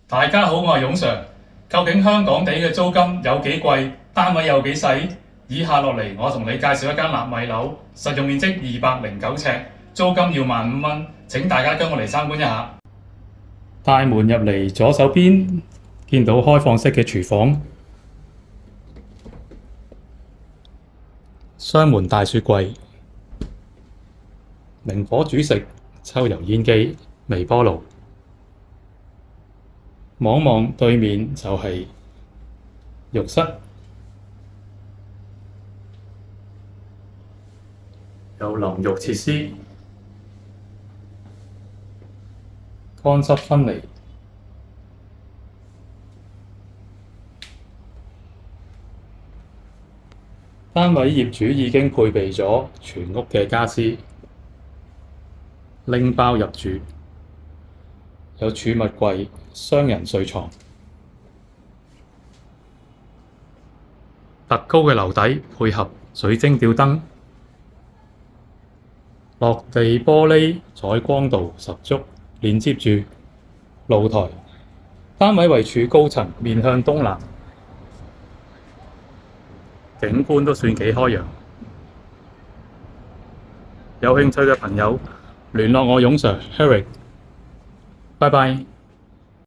大家好，我係勇 Sir。究竟香港地嘅租金有幾貴？單位有幾細？以下落嚟，我同你介紹一間納米樓，實用面積209尺，租金要15,000蚊。請大家跟我嚟參觀一下。大門入嚟，左手邊見到開放式嘅廚房，雙門大雪櫃，明火煮食，抽油煙機，微波爐。望望對面就係浴室，有淋浴設施，乾濕分離。單位業主已經配備咗全屋嘅家私，拎包入住，有儲物櫃、雙人睡床，特高嘅樓底配合水晶吊燈，落地玻璃採光度十足，連接住露台。單位位處高層，面向東南，景觀都算幾開揚。有興趣嘅朋友聯絡我勇 Sir Eric，拜拜。